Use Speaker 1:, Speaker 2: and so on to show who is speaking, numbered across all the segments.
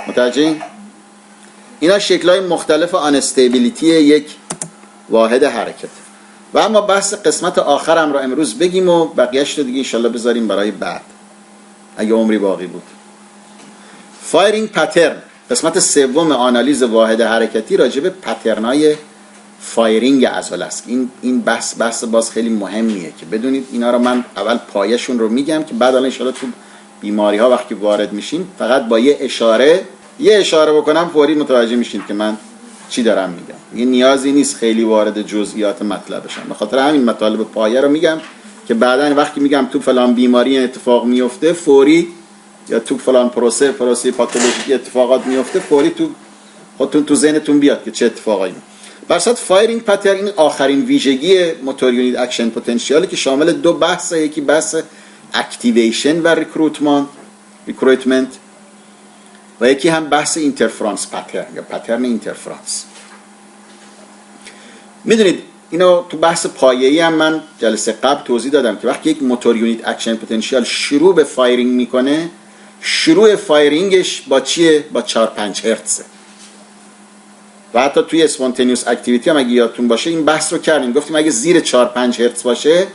Speaker 1: متوجه؟ اینا شکل‌های مختلف آنستیبیلیتی یک واحد حرکت. و اما بحث قسمت آخرم رو امروز بگیم و بقیه‌اش رو دیگه انشالله بذاریم برای بعد اگه عمری باقی بود. فایرینگ پترن، قسمت سوم آنالیز واحد حرکتی راجع به پترنای فایرینگ عضله است. این بحث باز خیلی مهمیه که بدونید. اینا رو من اول پایه‌شون رو میگم که بعد ان شاءالله تو بیماری ها وقتی وارد میشیم فقط با یه اشاره بکنم فوری متوجه میشین که من چی دارم میگم. دیگه نیازی نیست خیلی وارد جزئیات مطلب بشم. به خاطر همین مطالب پایه رو میگم که بعداً وقتی میگم تو فلان بیماری اتفاق میفته فوری، یا تو فلان پروسه پاتولوژیکی اتفاقات میفته فوری تو خودتون تو ذهنتون بیاد که چه اتفاقایی. برصد فایرینگ پترن این آخرین ویژگی موتور یونیت اکشن پتانسیالی که شامل دو بحثه، یکی بحث اکتیویشن و ریکروتمنت و یکی هم بحث اینترفرانس پترن یا پترن اینترفرانس. میدونید اینو تو بحث پایه‌ای هم من جلسه قبل توضیح دادم که وقتی یک موتور یونیت اکشن پتانسیال شروع به فایرینگ میکنه، شروع فایرینگش با چیه؟ با 4-5 هرتزه. و حتی توی اسپونتینیوس اکتیویتی هم اگه یادتون باشه این بحث رو کردیم، گفتیم اگه زیر 4-5 هرتز باشه،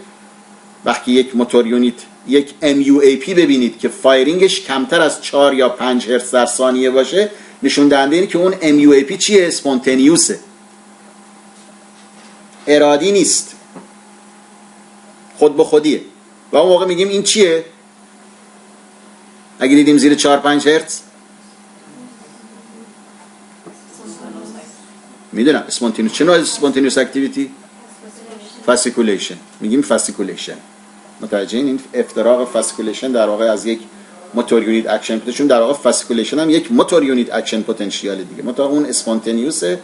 Speaker 1: وقتی یک موتور یونیت یک MUAP ببینید که فایرینگش کمتر از 4 یا 5 هرتز در ثانیه باشه، نشون دهنده اینه که اون MUAP چیه؟ اسپونتینیوسه، ارادی نیست، خود به خودیه. و اون موقع میگیم این چیه؟ اگه دیدیم زیر 4-5 هرتز میدونم اسپونتینیوس. چه نوع اسپونتینیوس اکتیویتی؟ فاسیکولیشن. میگیم فاسیکولیشن. متوجهین؟ این افتراق فاسیکولیشن در واقع از یک موتور یونیت اکشن پتانسیال، در واقع فاسیکولیشن هم یک موتور یونیت اکشن پتانسیال دیگه، متأ اون اسپونتینیوسه.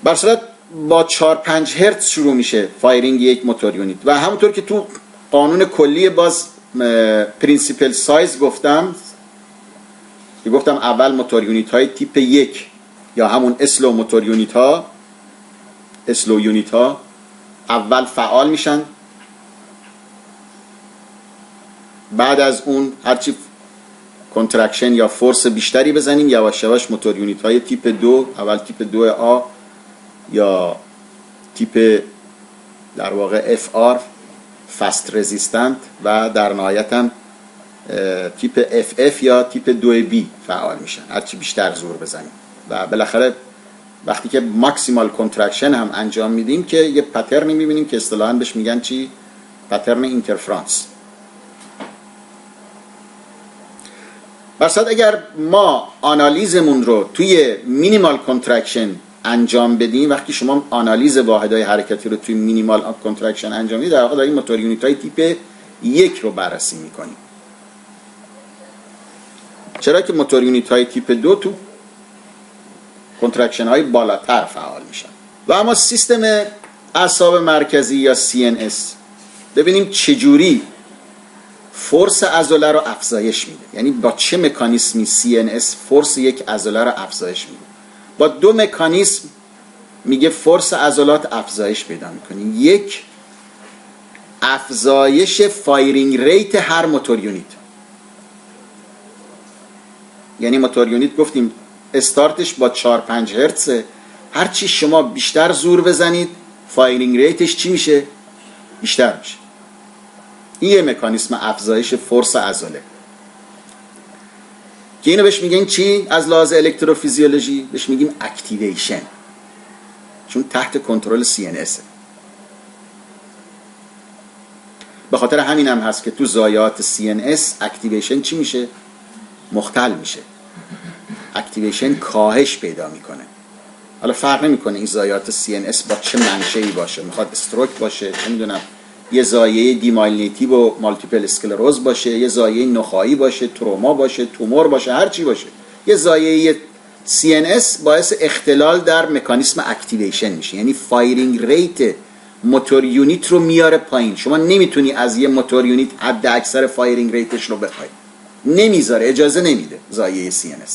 Speaker 1: بر صورت با 4-5 هرتز شروع میشه فایرینگ یک موتور یونیت. و همونطور که تو قانون کلی باز پرینسیپل سایز گفتم اول موتور یونیت های تیپ 1 یا همون اسلو موتور یونیت ها، اسلو یونیت ها اول فعال میشن، بعد از اون هرچی کنترکشن یا فورس بیشتری بزنیم یواش یواش موتور یونیت های تیپ 2، اول تیپ 2 آ یا تیپ در واقع FR فست رزیستنت و در نهایت هم تیپ FF یا تیپ 2B فعال میشن هرچی بیشتر زور بزنیم. و بالاخره وقتی که ماکسیمال کنترکشن هم انجام میدیم که یه پترنی میبینیم که اصطلاحاً بهش میگن چی؟ پترن اینترفرانس. برصد اگر ما آنالیزمون رو توی مینیمال کنترکشن انجام بدیم، وقتی شما آنالیز واحدهای حرکتی رو توی مینیمال کنترکشن انجام بدید، در واقع داریم موتور یونیت های تیپ 1 رو بررسی میکنیم. چرا که موتور یونیت های تیپ 2 تو کنترکشن های بالاتر فعال میشن. و اما سیستم اعصاب مرکزی یا CNS، ببینیم چجوری فورس عضله رو افزایش میده، یعنی با چه مکانیزمی CNS فورس یک عضله رو افزایش میده. با دو مکانیزم میگه فورس عضلات افزایش پیدا میکنه. یک، افزایش فایرینگ ریت هر موتور یونیت، یعنی موتور یونیت گفتیم استارتش با 4-5 هرتز، هرچی شما بیشتر زور بزنید فایرینگ ریتش چی میشه؟ بیشتر میشه. این یه مکانیزم افزایش فورس عضله که اینو بهش میگن چی؟ از لحاظ الکتروفیزیولوژی بهش میگیم اکتیویشن، چون تحت کنترل CNS. به خاطر همین هم هست که تو زایات CNS اکتیویشن چی میشه؟ مختل میشه، اکتیویشن کاهش پیدا میکنه. حالا فرق نمیکنه این زایات CNS با چه منشئی باشه، میخواد استروک باشه، چه میدونم یه زایه دیمایلینیتیو و مالتیپل اسکلروز باشه، یه زایه نخایی باشه، تروما باشه، تومور باشه، هر چی باشه، یه زایه CNS باعث اختلال در مکانیزم اکتیویشن میشه، یعنی فایرینگ ریت موتور یونیت رو میاره پایین. شما نمیتونی از یه موتور یونیت حد اکثر فایرینگ ریتش رو بخوای، نمیذاره، اجازه نمیده زایه CNS.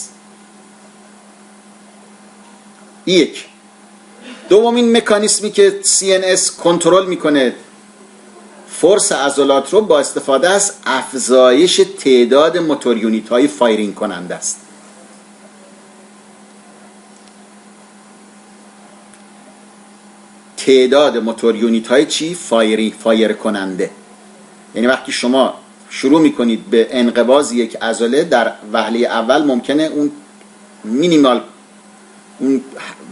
Speaker 1: یک. دومین مکانیزمی که CNS کنترل میکنه فورس عضلات رو با استفاده از افزایش تعداد موتور یونیت های فایرینگ کننده است. تعداد موتور یونیت های چی؟ فایر کننده. یعنی وقتی شما شروع میکنید به انقباض یک عضله، در وهله اول ممکنه اون مینیمال، اون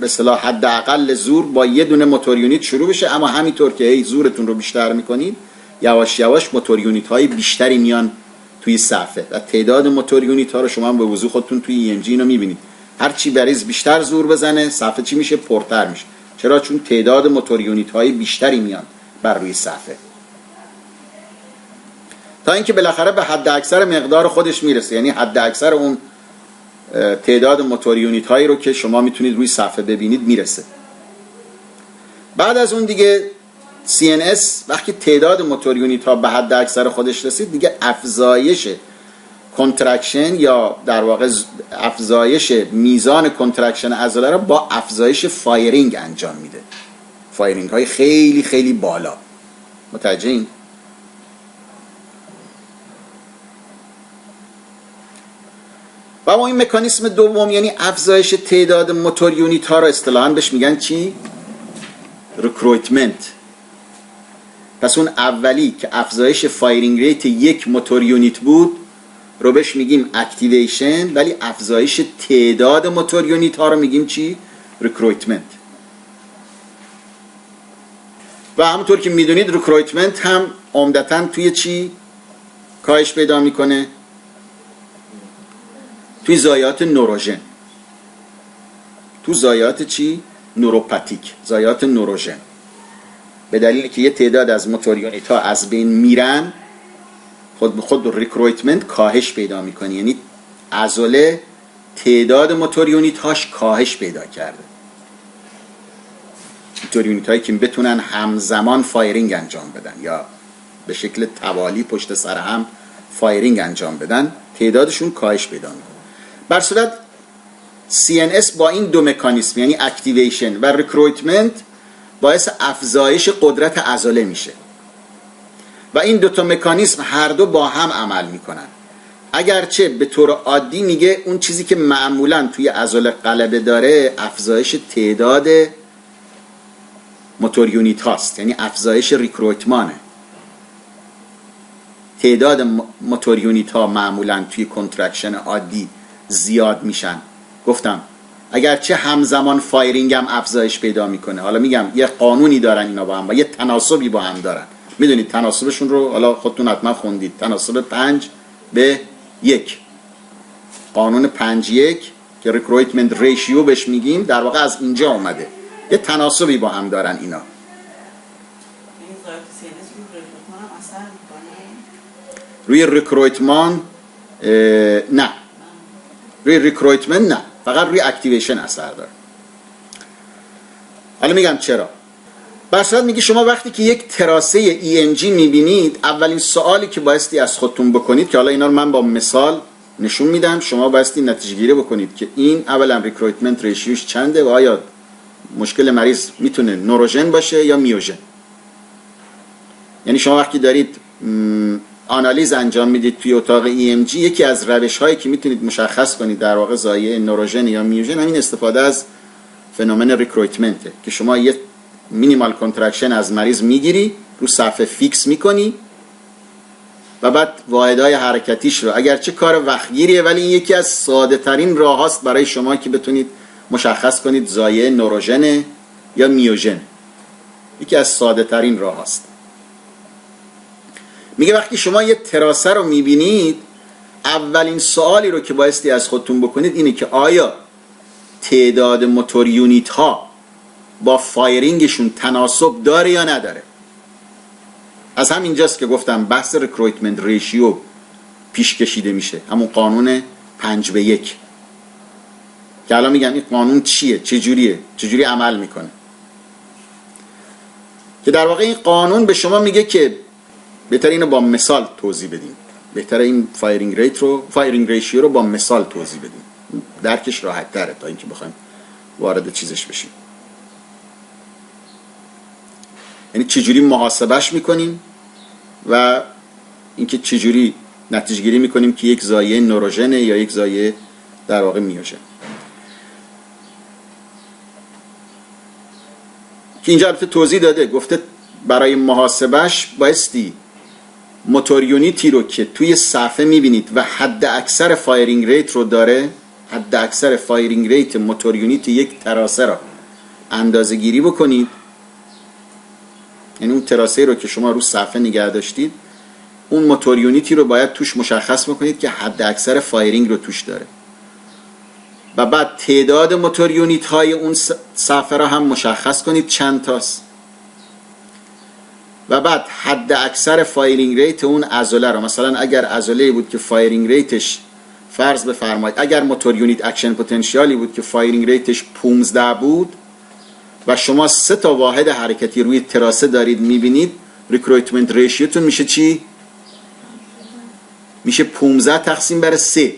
Speaker 1: به اصطلاح حداقل زور با یه دونه موتور یونیت شروع بشه، اما همینطور که هی زورتون رو بیشتر میکنید یواش یواش موتور یونیت های بیشتری میان توی صفحه و تعداد موتور یونیت ها رو شما هم به وضوح خودتون توی EMG اینو میبینید. هر چی بریز بیشتر زور بزنه صفحه چی میشه؟ پرتر میشه. چرا؟ چون تعداد موتور یونیت های بیشتری میان بر روی صفحه تا اینکه بالاخره به حد اکثر مقدار خودش میرسه، یعنی حد اکثر اون تعداد موتور یونیت هایی رو که شما میتونید روی صفحه ببینید میرسه. بعد از اون دیگه CNS وقتی تعداد موتور یونیت ها به حد اکثر خودش رسید، دیگه افزایش کنترکشن یا در واقع افزایش میزان کنترکشن عضله را با افزایش فایرینگ انجام میده. فایرینگ های خیلی خیلی بالا. متوجهین؟ و اما این مکانیسم دوم یعنی افزایش تعداد موتور یونیت ها را اصطلاحاً بهش میگن چی؟ ریکرویتمنت. پس اون اولی که افزایش فایرینگ ریت یک موتور یونیت بود رو بهش میگیم اکتیویشن، ولی افزایش تعداد موتور یونیت ها رو میگیم چی؟ ریکرویتمنت. و همونطور که میدونید ریکرویتمنت هم عمدتاً توی چی کاهش پیدا میکنه؟ توی ضایعات نوروژن، تو ضایعات چی؟ نوروپاتیک، ضایعات نوروژن. به دلیلی که یه تعداد از موتور یونیت ها از بین میرن، خود به خود ریکرویتمنت کاهش پیدا میکنه، یعنی عضله تعداد موتور یونیت هاش کاهش پیدا کرده. موتور یونیت هایی که بتونن همزمان فایرینگ انجام بدن یا به شکل توالی پشت سر هم فایرینگ انجام بدن، تعدادشون کاهش پیدا میکنه. بر صورت CNS با این دو مکانیسم یعنی اکتیویشن و ریکرویتمنت باعث افزایش قدرت عضله میشه و این دو تا مکانیسم هر دو با هم عمل میکنن. اگرچه به طور عادی میگه اون چیزی که معمولا توی عضله غلبه داره افزایش تعداد موتور یونیت هاست، یعنی افزایش ریکرویتمانه. تعداد موتور یونیت ها معمولا توی کنترکشن عادی زیاد میشن. گفتم اگرچه همزمان فایرینگ هم افزایش پیدا میکنه. حالا میگم یه قانونی دارن اینا با هم و یه تناسبی با هم دارن. میدونید تناسبشون رو حالا خودتون حتما خوندید، تناسب 5:1، قانون 5:1 که ریکرویتمنت ریشیو بهش میگیم، در واقع از اینجا اومده. یه تناسبی با هم دارن اینا. روی ریکرویتمان نه، روی ریکرویتمنت نه، فقط روی اکتیویشن اثر داره. حالا میگم چرا. برصورت میگه شما وقتی که یک تراسه EMG میبینید، اولین سوالی که بایستی از خودتون بکنید، که حالا اینا رو من با مثال نشون میدم، شما بایستی نتیجه گیری بکنید که این اولا ریکرویتمنت ریشیوش چنده و آیا مشکل مریض میتونه نوروژن باشه یا میوژن. یعنی شما وقتی دارید آنالیز انجام میدید توی اتاق EMG، یکی از روش هایی که میتونید مشخص کنید در واقع ضایعه نوروژن یا میوژن همین استفاده از فنومن ریکرویتمنته که شما یه مینیمال کنترکشن از مریض میگیری، رو صفحه فیکس میکنی و بعد واحدهای حرکتیش رو، اگرچه کار وقتگیریه ولی این یکی از ساده ترین راه هاست برای شما که بتونید مشخص کنید ضایعه نوروژن یا میوژن. یکی از ساده ترین راه هاست. میگه وقتی شما یه تراسه رو میبینید، اولین سوالی رو که بایستی از خودتون بکنید اینه که آیا تعداد موتور یونیت ها با فایرینگشون تناسب داره یا نداره. از همینجاست که گفتم بحث ریکرویتمنت ریشیو پیش کشیده میشه، همون قانون 5:1 که الان میگم این قانون چیه، چجوری عمل میکنه. که در واقع این قانون به شما میگه که بهتره اینو با مثال توضیح بدیم، بهتره این فایرینگ ریشیو رو با مثال توضیح بدیم، درکش راحت تره تا اینکه بخوایم وارد چیزش بشیم. یعنی چجوری محاسبهش میکنیم و اینکه چجوری نتیجه گیری میکنیم که یک زایه نوروژنه یا یک زایه در واقع میوژن. که اینجا البته توضیح داده، گفته برای محاسبش بایستی موتور یونیتی رو که توی صفحه میبینید و حد اکثر فایرینگ ریت رو داره، حد اکثر فایرینگ ریت موتور یونیت یک تراسه را اندازه گیری بکنید. یعنی اون تراسه رو که شما رو صفحه نگه داشتید، اون موتور یونیتی رو باید توش مشخص بکنید که حد اکثر فایرینگ رو توش داره و بعد تعداد موتور یونیت های اون صفحه را هم مشخص کنید چند تاست و بعد حد اکثر فایرینگ ریت اون عضله رو، مثلا اگر عضله بود که فایرینگ ریتش فرض بفرمایید اگر موتور یونیت اکشن پتانسیالی بود که فایرینگ ریتش 15 بود و شما 3 تا واحد حرکتی روی تراسه دارید میبینید، ریکرویتمنت ریشیوتون میشه چی؟ میشه 15 تقسیم بر 3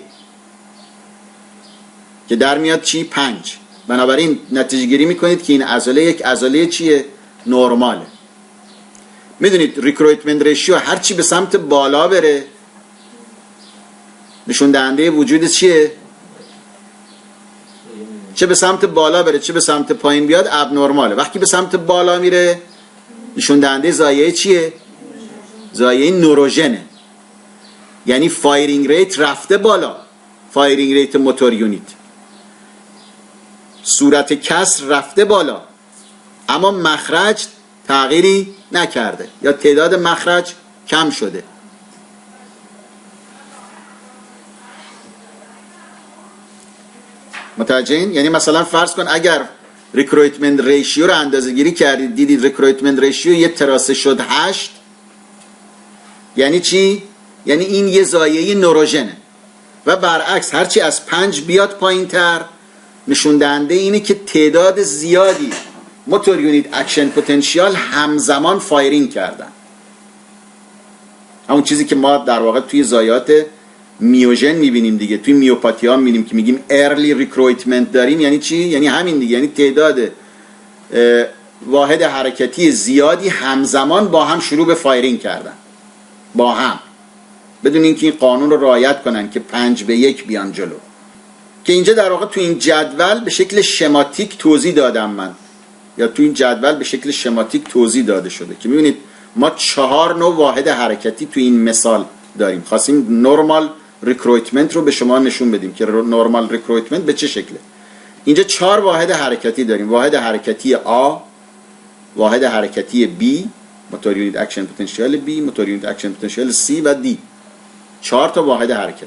Speaker 1: که در میاد چی؟ 5. بنابراین نتیجه گیری میکنید که این عضله یک عضله چیه؟ نرماله. میدونید ریکرویتمنت ریشیو هر چی به سمت بالا بره نشون دهنده وجود چیه؟ چه به سمت بالا بره چه به سمت پایین بیاد اب نرماله. وقتی به سمت بالا میره نشون دهنده زایه چیه؟ زایه نوروژنه. یعنی فایرینگ ریت رفته بالا، فایرینگ ریت موتور یونیت، صورت کسر رفته بالا، اما مخرج تغییری نکرده یا تعداد مخرج کم شده. متوجهین؟ یعنی مثلا فرض کن اگر ریکرویتمنت ریشیو رو اندازه گیری کردید دیدید ریکرویتمنت ریشیو یه تراسه شد 8، یعنی چی؟ یعنی این یه زایه نوروژنه و برعکس هرچی از 5 بیاد پایین تر نشون دهنده اینه که تعداد زیادی موتور یونیت اکشن پتانسیال همزمان فایرینگ کردن. همون چیزی که ما در واقع توی زایات میوژن میبینیم دیگه، توی میوپاتی ها میبینیم که میگیم ارلی ریکرویتمنت داریم. یعنی چی؟ یعنی همین دیگه، یعنی تعداد واحد حرکتی زیادی همزمان با هم شروع به فایرینگ کردن، با هم، بدون اینکه این قانون رو رعایت کنن که 5 به 1 بیان جلو. که اینجا در واقع تو این جدول به شکل شماتیک توضیح دادم من، یا تو این جدول به شکل شماتیک توضیح داده شده که میبینید ما 4 نوع واحد حرکتی تو این مثال داریم. خواستیم نورمال ریکرویتمنت رو به شما نشون بدیم که نورمال ریکرویتمنت به چه شکله. اینجا 4 واحد حرکتی داریم: واحد حرکتی A، واحد حرکتی B، موتور یونیت اکشن پتانسیال B، موتور یونیت اکشن پتانسیال C و D. 4 تا واحد حرکتی.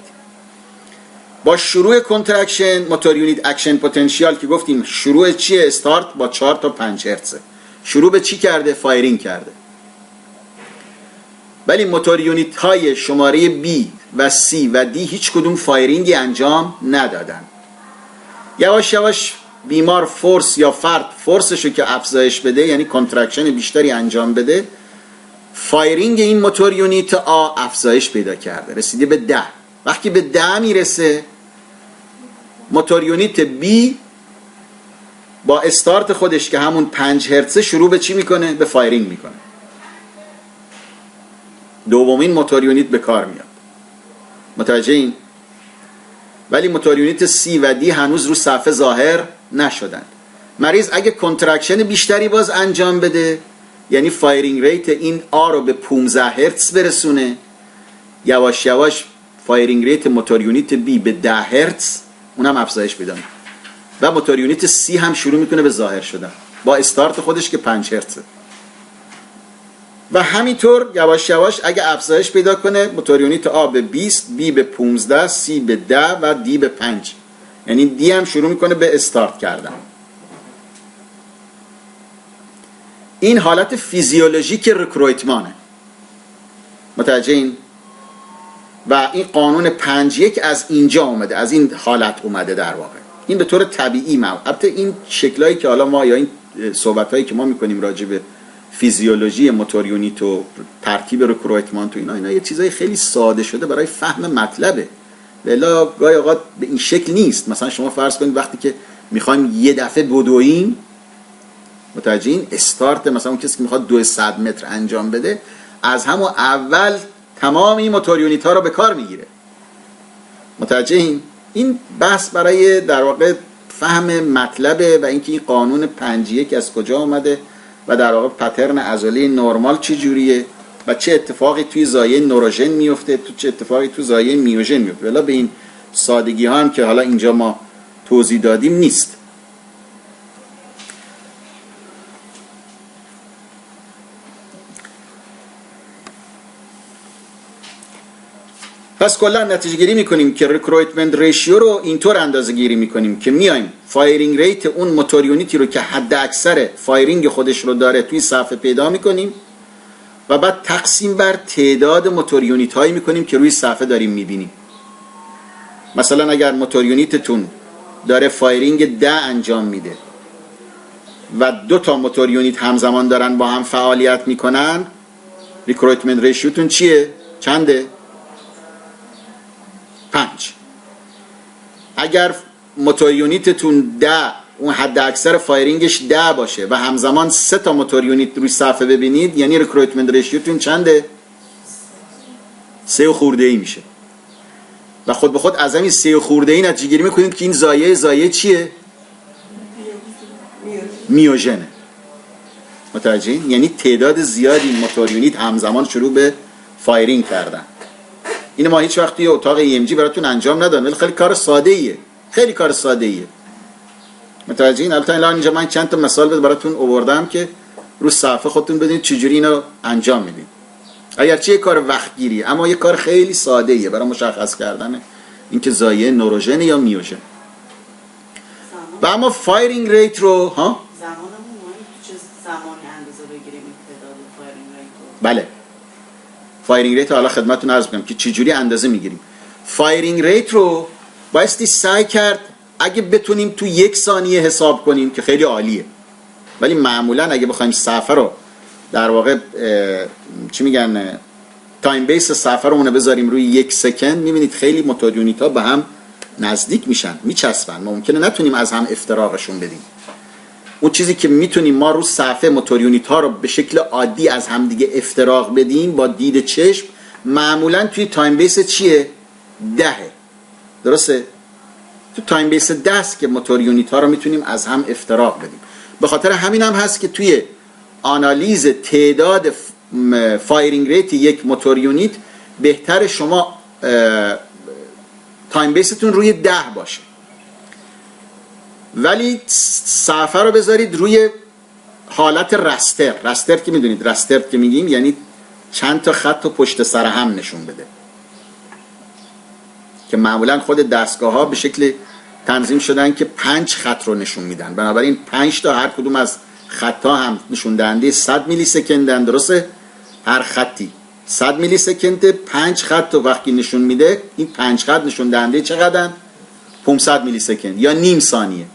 Speaker 1: با شروع کنترکشن موتور یونیت اکشن پتانسیال که گفتیم شروع چیه؟ استارت با 4 تا 5 هرتز. شروع به چی کرده؟ فایرینگ کرده. ولی موتور یونیت های شماره B و C و D هیچ کدوم فایرینگی انجام ندادن. یواش یواش بیمار فورس یا فرد فورسشو که افزایش بده، یعنی کنترکشن بیشتری انجام بده، فایرینگ این موتور یونیت A افزایش پیدا کرده، رسیده به 10. وقتی به 10 میرسه موتور یونیت B با استارت خودش که همون 5 هرتز شروع به چی میکنه؟ به فایرینگ میکنه. دومین موتور یونیت به کار میاد. متوجه این؟ ولی موتور یونیت C و D هنوز رو صفحه ظاهر نشدن. مریض اگه کنترکشن بیشتری باز انجام بده، یعنی فایرینگ ریت این A رو به 15 هرتز برسونه، یواش یواش فایرینگ ریت موتور یونیت B به 10 هرتز اونم افزایش پیدا میکنه و موتور یونیت C هم شروع میکنه به ظاهر شدن با استارت خودش که 5 هرتز. و همینطور یواش یواش اگه افزایش پیدا کنه موتور یونیت A به 20، B به 15، C به 10 و D به 5، یعنی D هم شروع میکنه به استارت کردن. این حالت فیزیولوژیک ریکرویتمانه. متوجه این؟ و این قانون 5-1 از اینجا اومده، از این حالت اومده در واقع. این به طور طبیعی البته این شکلایی که حالا ما یا این صحبتایی که ما میکنیم راجع به فیزیولوژی موتور یونیت و ترکیب ریکرویتمان تو اینا یه چیزای خیلی ساده شده برای فهم مطلبه، ولی گاهی اوقات به این شکل نیست. مثلا شما فرض کنید وقتی که میخوایم یه دفعه بدویم، متوجهین؟ استارت مثلا اون کسی که میخواد 200 متر انجام بده، از همون اول تمام این موتور یونیت ها رو به کار میگیره. متوجه این بحث برای در واقع فهم مطلبه و اینکه این قانون 5-1 از کجا اومده و در واقع پترن عضله نرمال چه جوریه و چه اتفاقی توی زایه نوروژن میفته، چه اتفاقی توی زایه میوژن میفته. ولی به این سادگی ها هم که حالا اینجا ما توضیح دادیم نیست. پس کلا نتیجه گیری میکنیم که ریکرویتمنت ریشیو رو اینطور اندازه گیری میکنیم که میایم فایرینگ ریت اون موتور یونیتی رو که حد اکثر فایرینگ خودش رو داره توی صفحه پیدا میکنیم و بعد تقسیم بر تعداد موتور یونیت هایی میکنیم که روی صفحه داریم میبینیم. مثلا اگر موتور یونیتتون داره فایرینگ 10 انجام میده و 2 تا موتور یونیت همزمان دارن با هم فعالیت میکنن، ریکرویتمنت ریشیوتون چیه؟ چنده؟ 5. اگر موتور یونیتتون 10 اون حد اکثر فایرینگش 10 باشه و همزمان 3 تا موتور یونیت روی صفحه ببینید، یعنی ریکرویتمنت ریشیوتون چنده؟ 3 خورده ای میشه. و خود به خود از همین 3 خورده ای نتیجه گیری میکنید که این زایه چیه؟ میوژنه. متوجهین؟ یعنی تعداد زیادی موتور یونیت همزمان شروع به فایرینگ کردن. اینو ما هیچ وقت توی اتاق EMG براتون انجام ندادم، ولی خیلی کار ساده ایه. خیلی کار ساده ایه. متوجهین؟ البته الان اینجا من چند تا مثال براتون آوردم که رو صفحه خودتون بدونید چجوری اینو انجام میدید. اگرچه یه کار وقتگیریه، اما یه کار خیلی ساده ایه برای مشخص کردن اینکه زایه نوروژن یا میوژن. و اما فایرینگ ریت رو
Speaker 2: زمانمون چه زمانی اندازه بگیریم تعداد فایرینگ ریت رو؟
Speaker 1: بله. فایرینگ ریت رو حالا خدمتتون عرض می‌کنم که چجوری اندازه میگیریم. فایرینگ ریت رو بایستی سعی کرد اگه بتونیم تو 1 ثانیه حساب کنیم که خیلی عالیه. ولی معمولا اگه بخوایم صفحه رو در واقع چی میگن تایم بیس صفحه رو بذاریم روی 1 سکند، میبینید خیلی موتور یونیت ها به هم نزدیک میشن، میچسبن. ممکنه نتونیم از هم افتراقشون بدیم. اون چیزی که میتونیم ما رو صفحه موتور یونیت ها رو به شکل عادی از هم دیگه افتراق بدیم با دید چشم، معمولا توی تایم بیس چیه؟ 10. درسته؟ تو تایم بیس 10 است که موتور یونیت ها رو میتونیم از هم افتراق بدیم. به خاطر همین هم هست که توی آنالیز تعداد فایرینگ ریت یک موتور یونیت بهتر شما تایم بیستون روی 10 باشه، ولی صفحه رو بذارید روی حالت رستر که میدونید رستر که میگیم یعنی چند تا خط و پشت سر هم نشون بده، که معمولا خود دستگاه ها به شکل تنظیم شدن که 5 خط رو نشون میدن. بنابراین 5 تا هر کدوم از خط ها هم نشون دهنده 100 میلی سکندن. درسته؟ هر خطی 100 میلی سکند. 5 خط رو وقتی نشون میده، این 5 خط نشون دهنده چقدرن؟ 500 میلی سکند یا نیم ثانیه.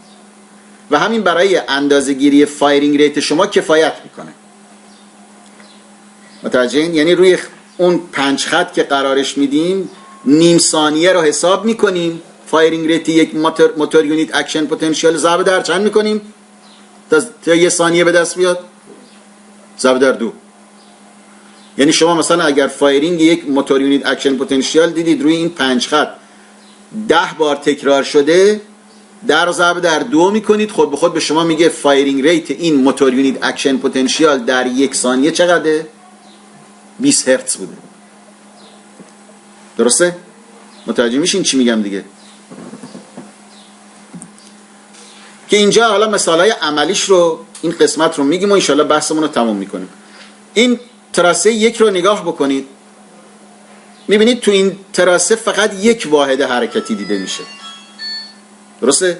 Speaker 1: و همین برای اندازه‌گیری فایرینگ ریت شما کفایت میکنه. متوجهین؟ یعنی روی اون 5 خط که قرارش میدیم نیم ثانیه رو حساب میکنیم، فایرینگ ریت یک موتور یونیت اکشن پتانسیل ضرب در چند میکنیم تا 1 ثانیه به دست بیاد؟ ضرب در 2. یعنی شما مثلا اگر فایرینگ یک موتور یونیت اکشن پتانسیل دیدید روی این 5 خط 10 بار تکرار شده، در ضرب در 2 میکنید، خود به خود به شما میگه فایرینگ ریت این موتور یونیت اکشن پتانسیل در 1 ثانیه چقدره؟ 20 هرتز بوده. درسته؟ متوجه میشین چی میگم دیگه؟ که اینجا حالا مثالای عملیش رو این قسمت رو میگیم و انشالله بحثمون رو تموم میکنیم. این تراسه 1 رو نگاه بکنید، میبینید تو این تراسه فقط 1 واحد حرکتی دیده میشه. درسته؟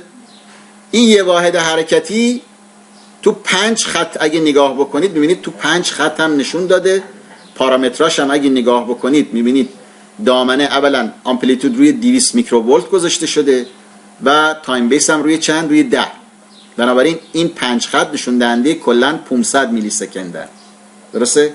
Speaker 1: این 1 واحد حرکتی تو 5 خط اگه نگاه بکنید میبینید تو 5 خط هم نشون داده. پارامتراش هم اگه نگاه بکنید میبینید دامنه اولا آمپلیتود روی 200 میکروولت گذاشته شده و تایم بیس هم روی چند؟ روی 10. بنابراین این 5 خط نشون دهنده کلا 500 میلی سکنده. درسته؟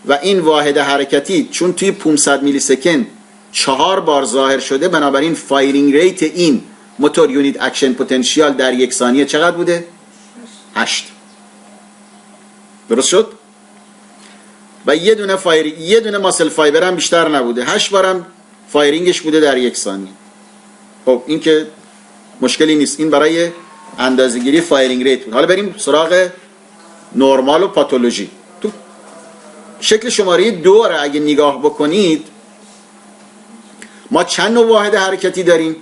Speaker 1: و این واحد حرکتی چون توی 500 میلی سکند 4 بار ظاهر شده، بنابراین فایرینگ ریت این موتور یونیت اکشن پتانسیل در 1 ثانیه چقدر بوده؟ 8. درست شد؟ و یه دونه ماسل فایبر هم بیشتر نبوده، 8 بارم فایرینگش بوده در 1 ثانیه. خب این که مشکلی نیست، این برای اندازه‌گیری فایرینگ ریت بود. حالا بریم سراغ نرمال و پاتولوژی. تو شکل شماره 2 رو اگه نگاه بکنید، ما چند نوع واحد حرکتی داریم؟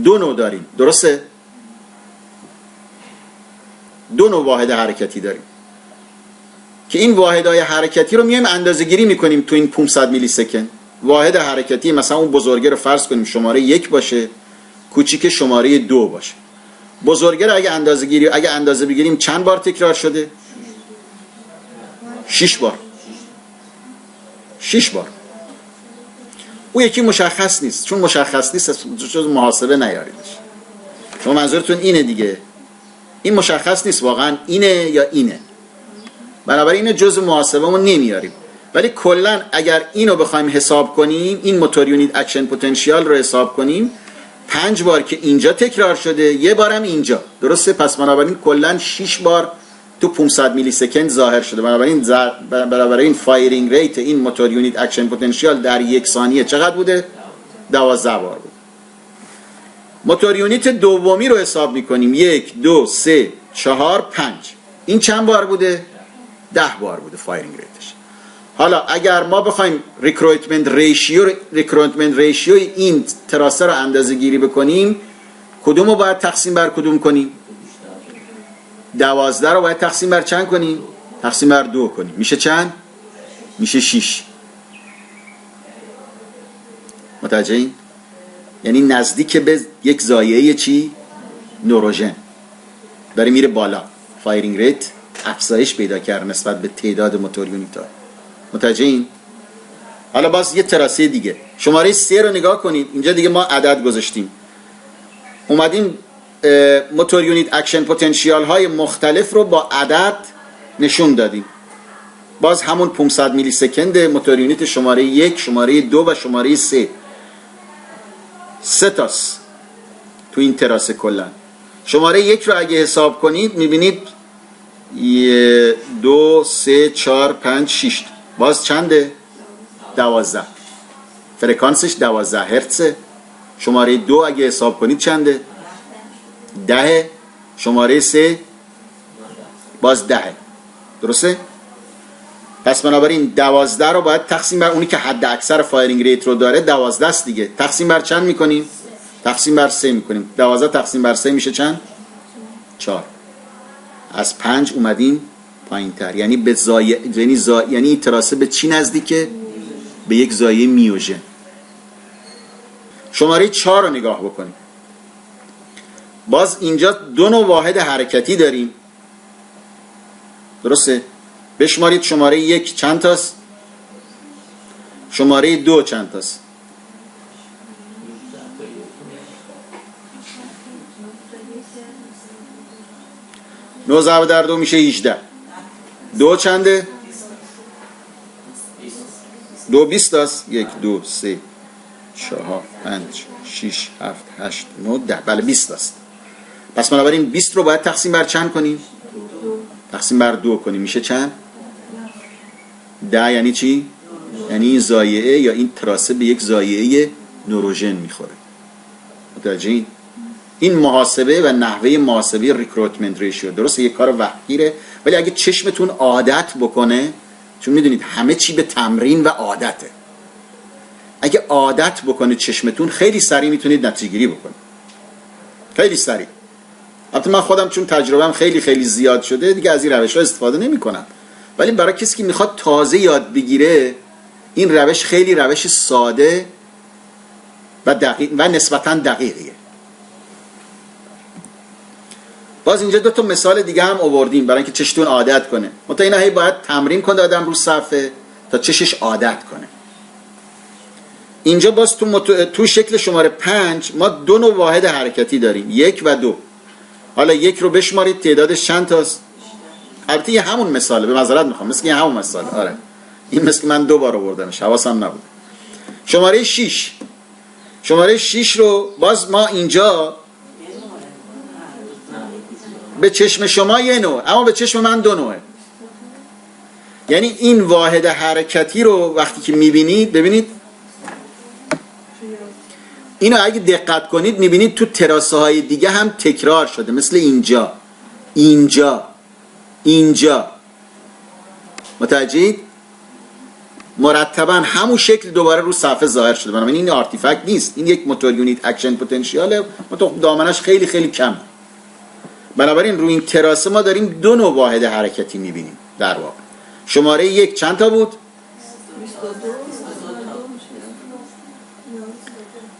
Speaker 1: 2 نوع داریم، درسته؟ 2 نوع واحد حرکتی داریم که این واحدهای حرکتی رو میایم اندازه‌گیری میکنیم تو این 500 میلی سکند. واحد حرکتی مثلا اون بزرگه رو فرض کنیم شماره 1 باشه، کوچیک شماره 2 باشه. بزرگه رو اگه اندازه بگیریم چند بار تکرار شده؟ 6 بار. 6 بار. اون یکی مشخص نیست، چون مشخص نیست جز محاسبه نیاریدش. شما منظورتون اینه دیگه، این مشخص نیست واقعا اینه یا اینه، بنابراین اینو جز محاسبهمون نمیاریم. ولی کلا اگر اینو بخوایم حساب کنیم، این موتور یونیت اکشن پتانسیال رو حساب کنیم، 5 بار که اینجا تکرار شده، 1 بارم اینجا، درسته؟ پس بنابراین کلا 6 بار تو 500 میلی سکند ظاهر شده. بنابراین فایرینگ ریت این موتور یونیت اکشن پتانسیال در 1 ثانیه چقدر بوده؟ 12 بار بود. موتور یونیت دومی رو حساب میکنیم، 1 2 3 4 5. این چند بار بوده؟ 10 بار بوده فایرینگ ریتش. حالا اگر ما بخوایم ریکروتمنت ریشیو این تراسه رو اندازه گیری بکنیم، کدوم رو باید تقسیم بر کدوم کنیم؟ 12 رو باید تقسیم بر چند کنیم؟ تقسیم بر 2 کنیم. میشه چند؟ میشه 6. متوجهین؟ یعنی نزدیک به یک زایعه چی؟ نوروژن داره میره بالا. فایرینگ ریت افزایش پیدا کرد نسبت به تعداد موتور یونیت ها. متوجهین؟ حالا باز یه تراسه دیگه، شماره 3 رو نگاه کنید. اینجا دیگه ما عدد گذاشتیم، اومدیم موتور یونیت اکشن پتانسیال های مختلف رو با عدد نشون دادیم. باز همون 500 میلی سکند موتور یونیت شماره 1، شماره 2 و شماره 3 تاست تو این تراسه. کلا شماره 1 رو اگه حساب کنید میبینید 1 2 3 4 5 6. باز چنده؟ 12. فرکانسش 12 هرتزه. شماره 2 اگه حساب کنید چنده؟ 10. شماره 3 باز 10. درسته؟ پس بنابراین 12 رو باید تقسیم بر اونی که حد اکثر فایرینگ ریت رو داره 12 است دیگه. تقسیم بر چند میکنیم؟ تقسیم بر 3 میکنیم. 12 تقسیم بر 3 میشه چند؟ 4. از 5 اومدیم پایین تر، یعنی به یعنی تراسه به چی نزدیکه؟ به یک زایعه میوژن. شماره 4 رو نگاه بکنیم. باز اینجا 2 نوع واحد حرکتی داریم، درسته؟ بشمارید شماره 1 چند تاست؟ شماره 2 چند تاست؟ نو ضرب در 2 میشه 18. 2 چنده؟ 2 20 است. 1 2 3 4 5 6 7 8 9 10. بله 20 است. پس بنابراین 20 رو باید تقسیم بر چند کنیم؟ تقسیم بر 2 کنیم. میشه چند؟ 10. یعنی چی؟ یعنی این زایعه یا این تراسه به یک زایعه نوروژن میخوره. متوجهین؟ این محاسبه و نحوه محاسبه ریکروتمنت ریشیو درسته یک کار وقتگیره، ولی اگه چشمتون عادت بکنه، چون میدونید همه چی به تمرین و عادته، اگه عادت بکنه چشمتون، خیلی سریع میتونید نتیجه گیری بکنید. خیلی سریع. البته من خودم چون تجربه‌ام خیلی خیلی زیاد شده دیگه از این روش‌ها استفاده نمی‌کنم، ولی برای کسی که میخواد تازه یاد بگیره این روش خیلی روش ساده و دقیق و نسبتاً دقیقیه. باز اینجا 2 تا مثال دیگه هم آوردیم برای اینکه چشتون عادت کنه. متأ اینا هی باید تمرین کنه آدم رو صفحه تا چشش عادت کنه. اینجا باز تو شکل شماره 5 ما 2 نوع واحد حرکتی داریم، 1 و 2. حالا 1 رو بشمارید تعدادش چند تاست؟ البته یه همون مثاله، به معذرت میخوام، مثل یه همون مثاله. آره این مثل من 2 بار آوردمش، حواسم نبود. شماره 6. شماره 6 رو باز ما اینجا به چشم شما 1 نوع، اما به چشم من 2 نوعه. یعنی این واحد حرکتی رو وقتی که میبینید، ببینید اینو اگه دقت کنید میبینید تو تراسه های دیگه هم تکرار شده، مثل اینجا اینجا متوجهید؟ مرتبا همون شکل دوباره رو صفحه ظاهر شده. بنابراین این آرتیفکت نیست، این یک موتور یونیت اکشن پتانسیاله، دامنش خیلی خیلی کم. بنابراین روی این تراسه ما داریم دو نوع واحد حرکتی میبینیم در واقع. شماره یک چند تا بود؟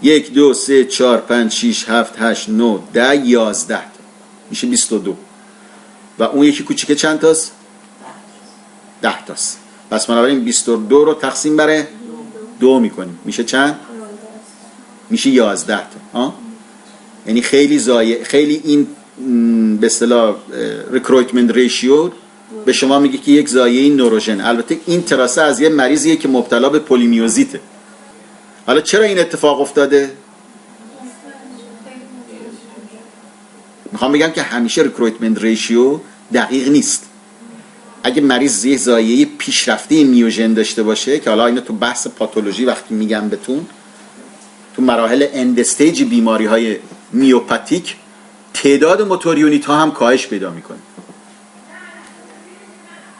Speaker 1: 1 2 3 4 5 6 7 8 9 10 11 میشه 22. و اون یکی کوچیکه چند تاست؟ 10 تاست. پس بنابراین 22 رو تقسیم بر 2 میکنیم، میشه چند؟ میشه 11 تا. یعنی خیلی زایه، خیلی این به اصطلاح ریکروتمنت ریشیو به شما میگه که یک زایه نوروژن. البته این تراسه از یه مریضیه که مبتلا به پلیمیوزیته. حالا چرا این اتفاق افتاده؟ میخوام بگم که همیشه ریکروتمنت ریشیو دقیق نیست. اگه مریض یه زایه پیشرفته میوژن داشته باشه، که حالا اینا تو بحث پاتولوژی وقتی میگم بهتون، تو مراحل اند استیج بیماری های میوپاتیک تعداد موتور یونیت ها هم کاهش پیدا میکنه.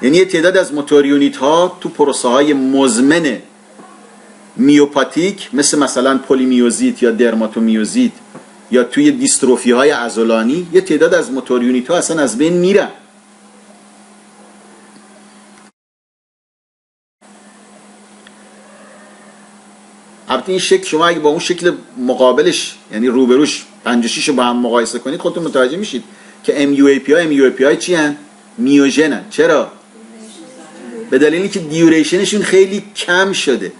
Speaker 1: یعنی تعداد از موتور یونیت ها تو پروسه های مزمن میوپاتیک مثلا پلیمیوزیت یا درماتومیوزیت یا توی دیستروفی های عضلانی، یه تعداد از موتور یونیت ها اصلا از بین میرن. البته این شکل شما اگه با اون شکل مقابلش یعنی روبروش 5 و 6 رو با هم مقایسه کنید خودتون متوجه میشید که MUAPI چی هن؟ میوژن هن. چرا؟ به دلیلی که دیوریشنشون خیلی کم شده.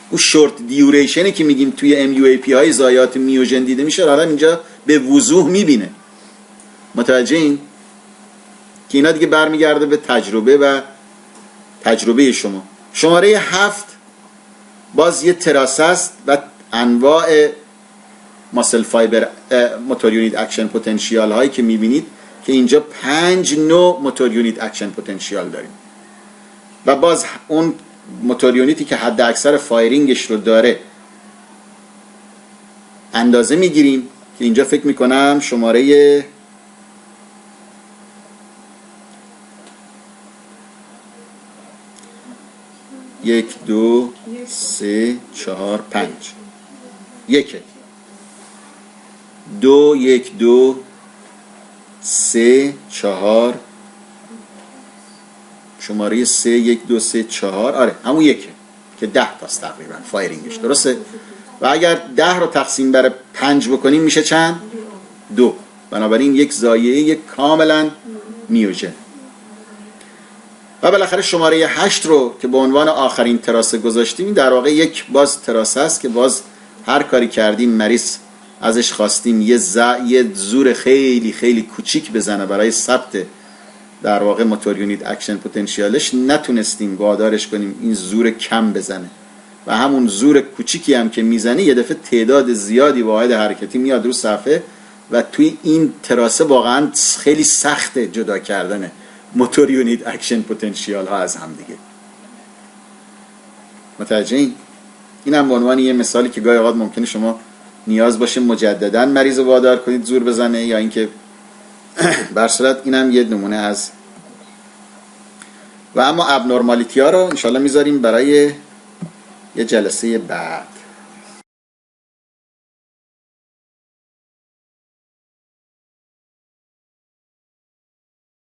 Speaker 1: اون شورت دیوریشنی که میگیم توی MUAPI زایات میوژن دیده میشه، حالا اینجا به وضوح میبینه. متوجه این؟ که اینا دیگه برمیگرده به تجربه و تجربه شما. شماره 7 باز یه تراسه است و انواع ماسل فایبر موتور یونیت اکشن پتانسیال هایی که میبینید که اینجا 5 نوع موتور یونیت اکشن پتانسیال داریم و باز اون موتور یونیتی که حد اکثر فایرینگش رو داره اندازه میگیریم که اینجا فکر میکنم شماره 1 2 3 4 5 1 2 1 2 3 4 شماره 3 1 2 3 4 آره همون یکه که 10 تاست تقریبا فایرینگش، درسته؟ و اگر 10 رو تقسیم بر 5 بکنیم میشه چند؟ 2. بنابراین یک زایه کاملا میوژن. و بالاخره شماره 8 رو که به عنوان آخرین تراسه گذاشتیم، در واقع یک باز تراسه است که باز هر کاری کردیم مریض ازش خواستیم یه زور خیلی خیلی کوچیک بزنه برای ثبت در واقع موتور یونیت اکشن پتانسیالش، نتونستیم وادارش کنیم این زور کم بزنه و همون زور کوچیکی هم که میزنه یه دفعه تعداد زیادی واحد حرکتی میاد رو صفحه و توی این تراسه واقعا خیلی سخته جدا کردنه موتور یونیت اکشن پتانسیال ها از هم دیگه. متوجه این؟ این هم به عنوان یه مثالی که گاهی اوقات ممکنه شما نیاز باشه مجددا مریض رو وادار کنید زور بزنه، یا اینکه بر صورت این هم یه نمونه از. و اما ابنورمالیتی ها رو انشالله میذاریم برای یه جلسه بعد.